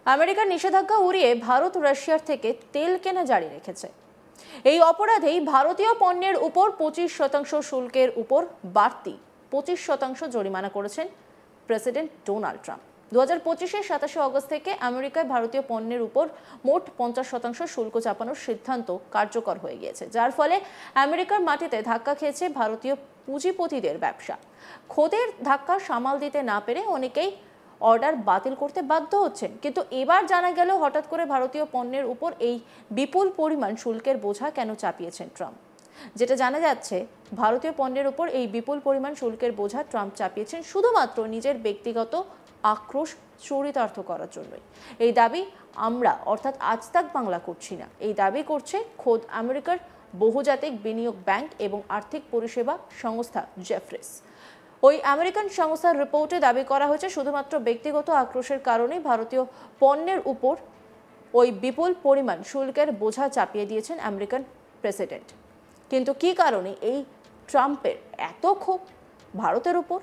আমেরিকার নিষেধাজ্ঞা উড়িয়ে ভারত রাশিয়ার থেকে তেল কেনা জারি রেখেছে। এই অপরাধেই ভারতীয় পণ্যের উপর 25% শুল্কের উপর বাড়তি 25% জরিমানা করেছেন প্রেসিডেন্ট ডোনাল্ড ট্রাম্প। 2025-এর 27 অগস্ট থেকে আমেরিকায় ভারতীয় পণ্যের উপর মোট 50% শুল্ক চাপানোর সিদ্ধান্ত কার্যকর হয়ে গিয়েছে, যার ফলে আমেরিকার মাটিতে ধাক্কা খেয়েছে ভারতীয় পুঁজিপতিদের ব্যবসা। খোদের ধাক্কা সামাল দিতে না পেরে অনেকেই অর্ডার বাতিল করতে বাধ্য হচ্ছেন। কিন্তু এবার জানা গেল হঠাৎ করে ভারতীয় পণ্যের উপর এই বিপুল পরিমাণ শুল্কের বোঝা কেন চাপিয়েছেন ট্রাম্প। যেটা জানা যাচ্ছে, ভারতীয় পণ্যের উপর এই বিপুল পরিমাণ শুল্কের বোঝা ট্রাম্প চাপিয়েছেন শুধুমাত্র নিজের ব্যক্তিগত আক্রোশ চরিতার্থ করার জন্যই। এই দাবি আমরা অর্থাৎ আজ তাক বাংলা করছি না, এই দাবি করছে খোদ আমেরিকার বহুজাতিক বিনিয়োগ ব্যাংক এবং আর্থিক পরিষেবা সংস্থা জেফ্রিস। ওই আমেরিকান সংস্থার রিপোর্টে দাবি করা হয়েছে শুধুমাত্র ব্যক্তিগত আক্রোশের কারণে ভারতীয় পণ্যের উপর ওই বিপুল পরিমাণ শুল্কের বোঝা চাপিয়ে দিয়েছেন আমেরিকান প্রেসিডেন্ট। কিন্তু কী কারণে এই ট্রাম্পের এত ক্ষোভ ভারতের উপর?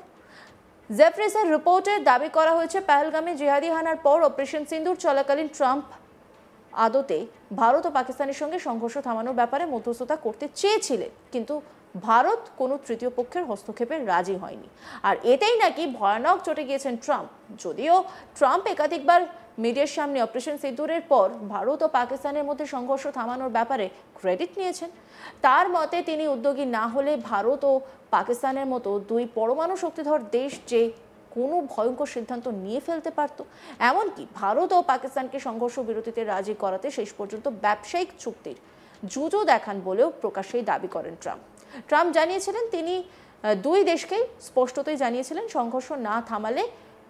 জেফ্রিসের রিপোর্টে দাবি করা হয়েছে, পেহেলগামে জিহাদি হানার পর অপারেশন সিন্দুর চলাকালীন ট্রাম্প আদতে ভারত ও পাকিস্তানের সঙ্গে সংঘর্ষ থামানোর ব্যাপারে মধ্যস্থতা করতে চেয়েছিলেন, কিন্তু ভারত কোনো তৃতীয় পক্ষের হস্তক্ষেপে রাজি হয়নি। আর এতেই নাকি ভয়ানক চটে গিয়েছেন ট্রাম্প। যদিও ট্রাম্প একাধিকবার মিডিয়ার সামনে অপারেশন সিঁদুরের পর ভারত ও পাকিস্তানের মধ্যে সংঘর্ষ থামানোর ব্যাপারে ক্রেডিট নিয়েছেন। তার মতে তিনি উদ্যোগী না হলে ভারত ও পাকিস্তানের মতো দুই পরমাণু শক্তিধর দেশ যে কোনো ভয়ঙ্কর সিদ্ধান্ত নিয়ে ফেলতে পারত। এমনকি ভারত ও পাকিস্তানকে সংঘর্ষ বিরতিতে রাজি করাতে শেষ পর্যন্ত ব্যবসায়িক চুক্তির জুজো দেখান বলেও প্রকাশ্যেই দাবি করেন ট্রাম্প। ট্রাম্প জানিয়েছিলেন, তিনি দুই দেশকেই স্পষ্টতই জানিয়েছিলেন সংঘর্ষ না থামালে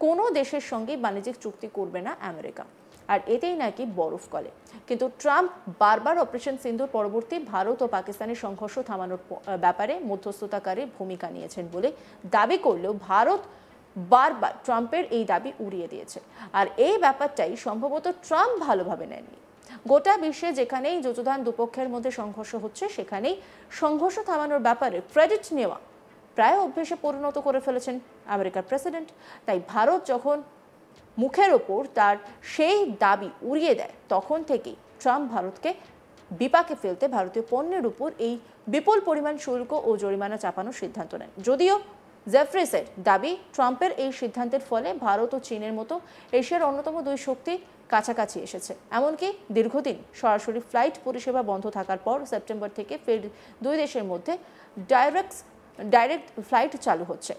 কোনো দেশের সঙ্গে বাণিজ্যিক চুক্তি করবে না আমেরিকা। আর এতেই নাকি বরফ গলে। কিন্তু ট্রাম্প বারবার অপারেশন সিন্দুর পরবর্তী ভারত ও পাকিস্তানের সংঘর্ষ থামানোর ব্যাপারে মধ্যস্থতাকারীর ভূমিকা নিয়েছেন বলে দাবি করলেও ভারত বারবার ট্রাম্পের এই দাবি উড়িয়ে দিয়েছে। আর এই ব্যাপারটাই সম্ভবত ট্রাম্প ভালোভাবে নেননি। গোটা বিশ্বে যেখানেই যুযুধান দুপক্ষের মধ্যে সংঘর্ষ হচ্ছে, সেখানেই সংঘর্ষ থামানোর ব্যাপারে ক্রেডিট নেওয়া প্রায় অভ্যেসে পরিণত করে ফেলেছেন আমেরিকার প্রেসিডেন্ট। তাই ভারত যখন মুখের ওপর তার সেই দাবি উড়িয়ে দেয়, তখন থেকেই ট্রাম্প ভারতকে বিপাকে ফেলতে ভারতীয় পণ্যের উপর এই বিপুল পরিমাণ শুল্ক ও জরিমানা চাপানোর সিদ্ধান্ত নেন। যদিও জেফ্রিসের দাবি, ট্রাম্পের এই সিদ্ধান্তের ফলে ভারত ও চীনের মতো এশিয়ার অন্যতম দুই শক্তি কাছাকাছি এসেছে। এমনকি দীর্ঘদিন সরাসরি ফ্লাইট পরিষেবা বন্ধ থাকার পর সেপ্টেম্বর থেকে ফের দুই দেশের মধ্যে ডাইরেক্ট ফ্লাইট চালু হচ্ছে।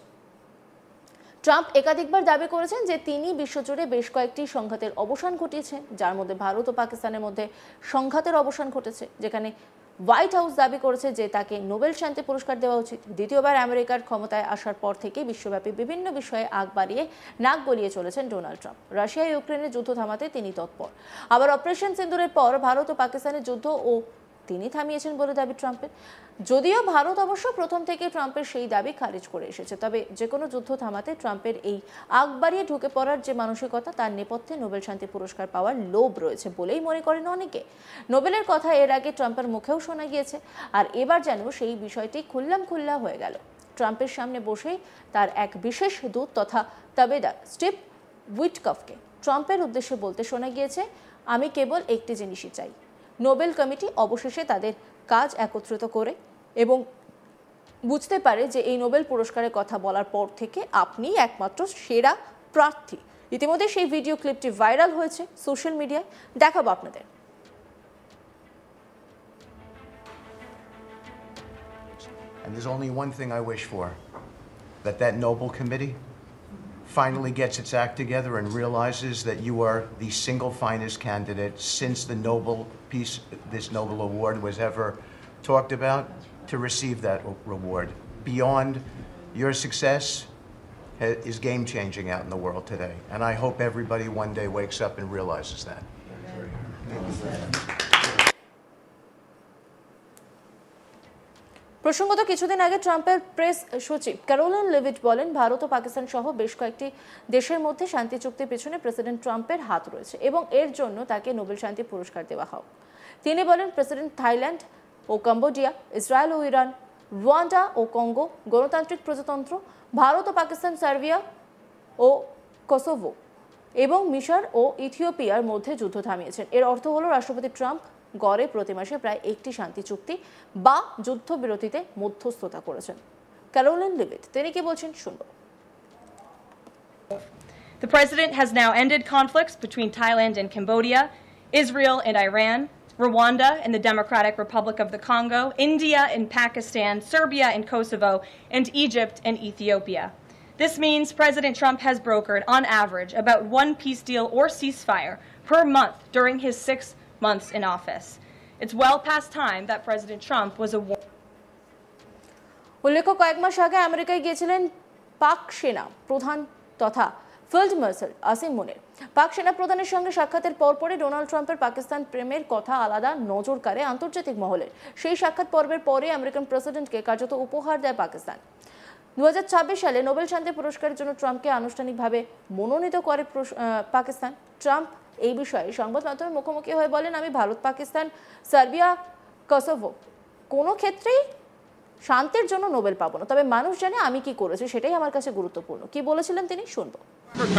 ট্রাম্প একাধিকবার দাবি করেছেন যে তিনি বিশ্বজুড়ে বেশ কয়েকটি সংঘাতের অবসান ঘটিয়েছেন, যার মধ্যে ভারত ও পাকিস্তানের মধ্যে সংঘাতের অবসান ঘটেছে, যেখানে হোয়াইট হাউস দাবি করেছে যে তাকে নোবেল শান্তি পুরস্কার দেওয়া উচিত। দ্বিতীয়বার আমেরিকার ক্ষমতায় আসার পর থেকে বিশ্বব্যাপী বিভিন্ন বিষয়ে আগ বাড়িয়ে নাক গলিয়ে চলেছেন ডোনাল্ড ট্রাম্প। রাশিয়া ইউক্রেনের যুদ্ধ থামাতে তিনি তৎপর। আবার অপারেশন সিন্দুরের পর ভারত ও পাকিস্তানের যুদ্ধ ও তিনি থামিয়েছেন বলে দাবি ট্রাম্পের। যদিও ভারত অবশ্য প্রথম থেকে ট্রাম্পের সেই দাবি খারিজ করে এসেছে, তবে যে কোনো যুদ্ধ থামাতে ট্রাম্পের এই আগ বাড়িয়ে ঢুকে পড়ার যে মানসিকতা, তার নেপথ্যে নোবেল শান্তি পুরস্কার পাওয়ার লোভ রয়েছে বলেই মনে করেন অনেকে। নোবেলের কথা এর আগে ট্রাম্পের মুখেও শোনা গিয়েছে, আর এবার যেন সেই বিষয়টি খুল্লা হয়ে গেল। ট্রাম্পের সামনে বসেই তার এক বিশেষ দূত তথা তাবেদার স্টিভ উইটকফকে ট্রাম্পের উদ্দেশ্যে বলতে শোনা গিয়েছে, আমি কেবল একটি জিনিসই চাই, নোবেল কমিটি অবশেষে তাদের কাজ একত্রিত করে এবং বুঝতে পারে যে এই নোবেল পুরস্কারের কথা বলার পর থেকে আপনি একমাত্র সেরা প্রার্থী। ইতিমধ্যে সেই ভিডিও ক্লিপটি ভাইরাল হয়েছে সোশ্যাল মিডিয়ায়, দেখাবো আপনাদের। And there's only one thing I wish for, that Nobel committee finally gets its act together and realizes that you are the single finest candidate since the this Nobel Award was ever talked about to receive that reward. Beyond your success is game-changing out in the world today, and I hope everybody one day wakes up and realizes that. প্রসঙ্গত কিছুদিন আগে ট্রাম্পের press সচিব Karoline Leavitt বলেন, ভারত ও পাকিস্তান সহ বেশ কয়েকটি দেশের মধ্যে শান্তি চুক্তির পেছনে প্রেসিডেন্ট ট্রাম্পের হাত রয়েছে এবং এর জন্য তাকে নোবেল শান্তি পুরস্কার দেওয়া হোক। তিনি বলেন, প্রেসিডেন্ট থাইল্যান্ড ও কম্বোডিয়া, ইসরায়েল ও ইরান, রুয়ান্ডা ও কঙ্গো গণতান্ত্রিক প্রজাতন্ত্র, ভারত ও পাকিস্তান, সার্বিয়া ও কোসোভো এবং মিশর ও ইথিওপিয়ার মধ্যে যুদ্ধ থামিয়েছেন। এর অর্থ হলো রাষ্ট্রপতি ট্রাম্প গড়ে প্রতি মাসে প্রায় একটি শান্তি চুক্তি বা যুদ্ধবিরতিতে মধ্যস্থতা করেছেন। ক্যারোলিন লিভিট তিনি কি বলছেন শুনব। The president has now ended conflicts between Thailand and Cambodia, Israel and Iran, Rwanda and the Democratic Republic of the Congo, India and Pakistan, Serbia and Kosovo, and Egypt and Ethiopia. This means President Trump has brokered, on average, about one peace deal or ceasefire per month during his 6 months in office. It's well past time that President Trump was a উল্লেখ্য কয়েক মাস আগে আমেরিকায় গিয়েছিলেন পাক সেনা প্রধান তথা field marshal Asim মুনির। পাক সেনা প্রধানের সঙ্গে সাক্ষাতের পরপরই ডোনাল্ড ট্রাম্পের পাকিস্তান প্রেমের কথা আলাদা নজর কাড়ে আন্তর্জাতিক মহলে। সেই সাক্ষাৎ পর্বের পরে আমেরিকান প্রেসিডেন্টকে কার্যত উপহার দেয় পাকিস্তান। 2026 সালে নোবেল শান্তি পুরস্কারের জন্য ট্রাম্পকে আনুষ্ঠানিকভাবে মনোনীত করে পাকিস্তান। ট্রাম্প এই বিষয়ে সংবাদ মাধ্যমের মুখোমুখি হয়ে বলেন, আমি ভারত, পাকিস্তান, সার্বিয়া, কসোভো কোনো ক্ষেত্রেই শান্তির জন্য নোবেল পাবো না, তবে মানুষ জানে আমি কি করেছি সেটাই আমার কাছে গুরুত্বপূর্ণ। কি বলেছিলেন তিনি শুনবো।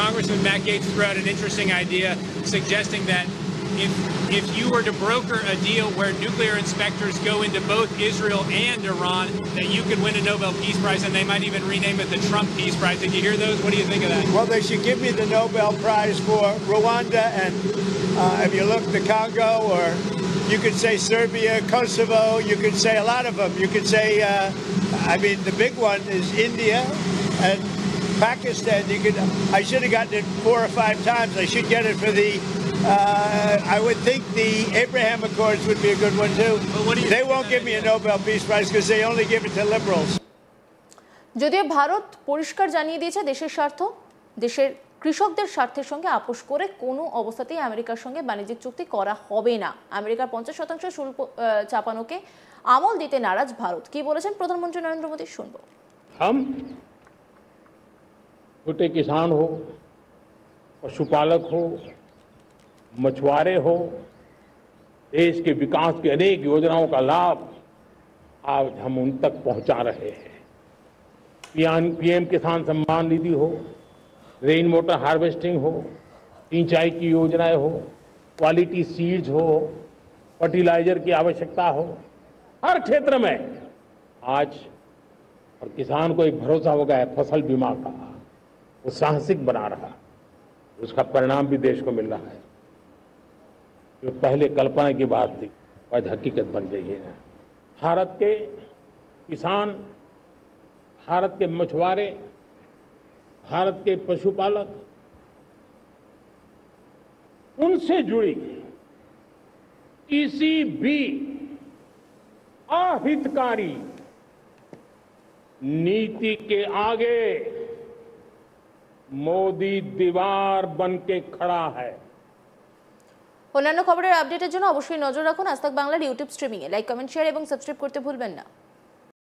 Congressman Matt Gaetz threw out an interesting idea suggesting that if you were to broker a deal where nuclear inspectors go into both Israel and Iran, that you could win a Nobel Peace Prize, and they might even rename it the Trump Peace Prize. Did you hear those? What do you think of that? Well, they should give me the Nobel Prize for Rwanda and if you look the Congo, or you could say Serbia, Kosovo, you could say a lot of them. You could say, I mean, the big one is India and Pakistan. I should have gotten it 4 or 5 times. I should get it for the, I would think the Abraham Accords would be a good one too. They won't give me a Nobel Peace Prize because they only give it to liberals. যদিও ভারত পরিষ্কার জানিয়ে দিয়েছে দেশের স্বার্থ, দেশের কৃষকদের স্বার্থের সঙ্গে আপোষ করে কোনো অবস্থাতেই আমেরিকার সঙ্গে বাণিজ্যিক চুক্তি করা হবে না। আমেরিকার 50% শুল্ক চাপানোকে আমল দিতে নারাজ ভারত। কি বলেছেন প্রধানমন্ত্রী নরেন্দ্র মোদী শুনবো। हम छोटे किसान हो, पशुपालक हो, मछुआरे हो, देश के विकास की अनेक योजनाओं का लाभ आज हम उन तक पहुंचा रहे हैं। पीएम किसान सम्मान निधि हो, रेन वाटर हार्वेस्टिंग हो, सिंचाई की योजनाएं हो, क्वालिटी सीड्स हो, फर्टिलाइजर की आवश्यकता हो, हर क्षेत्र में आज और किसान को एक भरोसा हो गया है फसल बीमा का, वो साहसिक बना रहा, उसका परिणाम भी देश को मिल रहा है। जो पहले कल्पना की बात थी आज हकीकत बन गई है। भारत के किसान, भारत के मछुआरे, भारत के पशुपालक, उनसे जुड़ी किसी भी अहितकारी नीति के आगे मोदी दीवार बन के खड़ा है। অন্যান্য খবরের আপডেটের জন্য অবশ্যই নজর রাখুন আজ তাক বাংলার ইউটিউব স্ট্রিমিংয়ে। লাইক, কমেন্ট, শেয়ার এবং সাবস্ক্রাইব করতে ভুলবেন না।